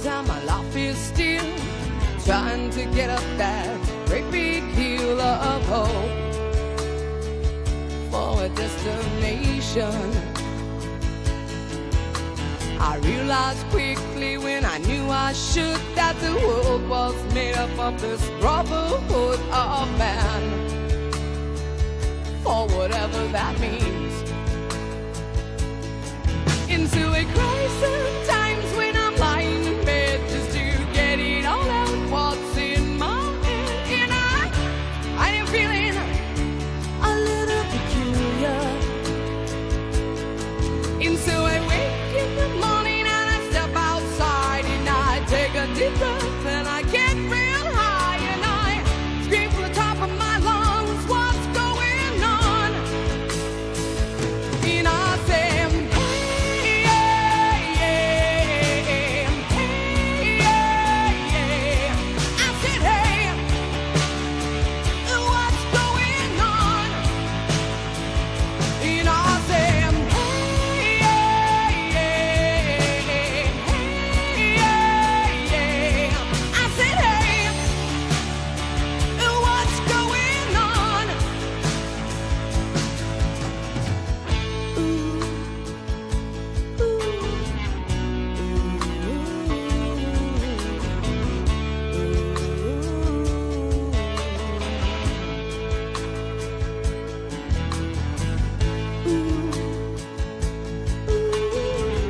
struggles and my life is still trying to get up that great big hill of hope for a destination. I realized quickly when I knew I should that the world was made up of this brotherhood of man, for whatever that means. Into a crisis